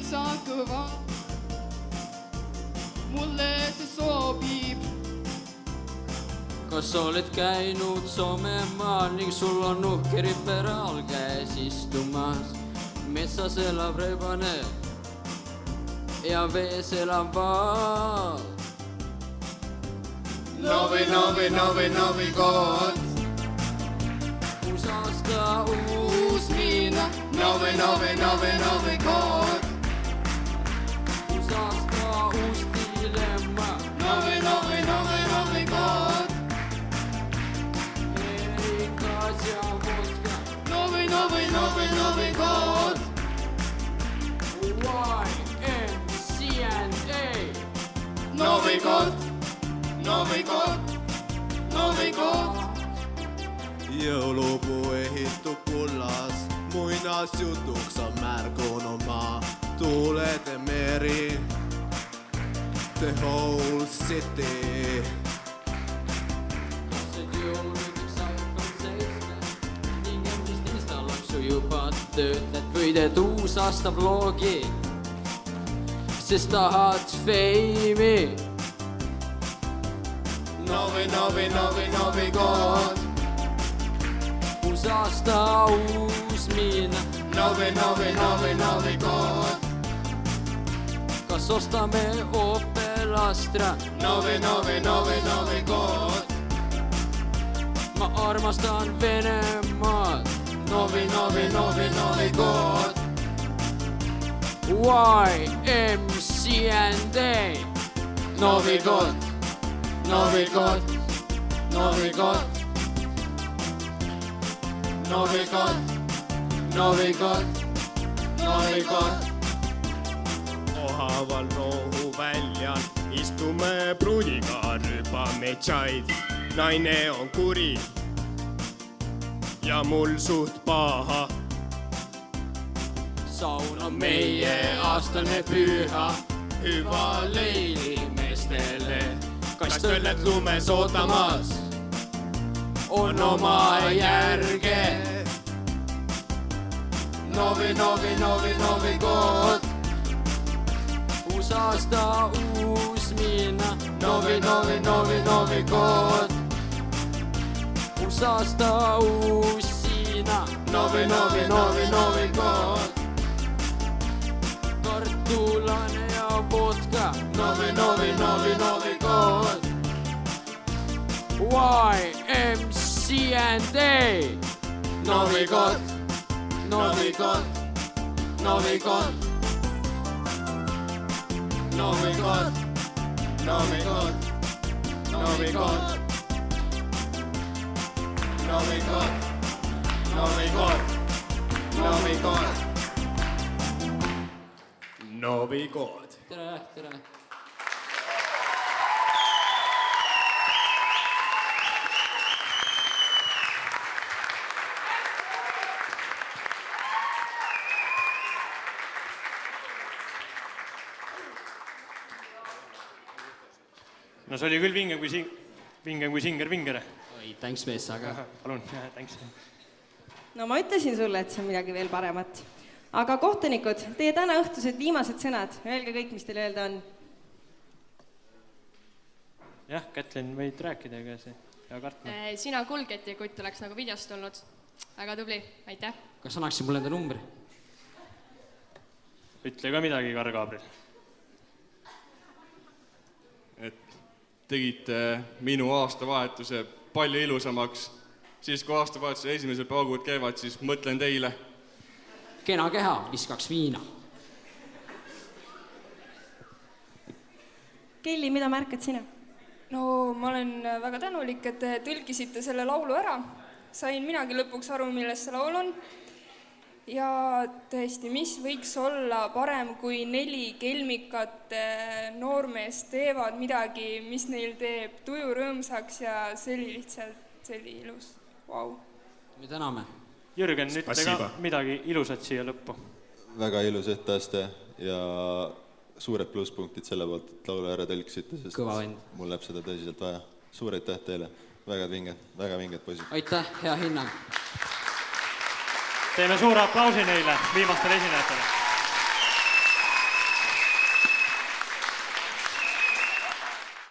täitsa kõva. Mulle see sobib. Kas oled käinud Soomemaal ning sul on uhke riperaal käes istumas? Metsas elab rebane ja vees elab vaal. Novi kord. Uus aasta, uus miina. Novi kord. Uus aasta, uus dilemma. Novi kord. Erikas ja vodka. Novi kord. YMCA. Novi kord. Jõulupuu ehitub kullas, muinasjutuks on märgunud maa. Tuuled ja meri, the whole city. Lapsed jõuludeks hakkavad seista ning endist instalaksu juba töötled. Või teed uus aasta vlogi, sest tahad feimi. Novi kord. Uus aasta, uus miina. Novi kord. Kas ostame Opel Astra? Novi kord. Ma armastan Venemaad. Novi kord. YMCA. Novi kord. Ohaval rohu väljal istume pruudiga rüpame tšaid. Naine on kuri ja mul suht paha. Saun on meie aastane püha, hüva leili meestele. Kas tõlled lumes ootamas on oma järge? Novi kord. Uus aasta, uus miina. Novi kord. Uus aasta, uus siina. Novi kord. Kartulane ja vodka. Novi kord. YMCA. Novi kord. Novi kord. Tere. No see oli küll vinge kui singer. Oi, thanks mees, aga... Palun, thanks. No ma ütlesin sulle, et see on midagi veel paremat. Aga kohtunikud, teie täna õhtused viimased sõnad. Öelge kõik, mis teil öelda on. Jah, Kätlin võid rääkida, ega see hea kartma. Sina kulget ja kutt oleks nagu videost tulnud. Väga tubli, aitäh. Kas annaksid mulle enda numbri? Ütle ka midagi, Karl Gabriel. Et tegite minu aastavahetuse palju ilusamaks. Siis kui aastavahetuse esimesel paugud käivad, siis mõtlen teile. Kena keha, viskaks viina. Kelly, mida märkad sina? No ma olen väga tänulik, et te tõlkisite selle laulu ära. Sain minagi lõpuks aru, millest see laul on. Ja tõesti, mis võiks olla parem, kui 4 kelmikat noormeest teevad midagi, mis neil teeb tuju rõõmsaks ja see oli lihtsalt selli ilus. Vau. Me täname. Jürgen, ütle ka midagi ilusat siia lõppu. Väga ilus etteaste ja suured plusspunktid selle poolt, et laulu ära tõlksite, sest mul läheb seda tõsiselt vaja. Suur aitäh teile, väga vinged poisid. Aitäh, hea hinnang. Teeme suure aplausi neile, viimastele esinejatele.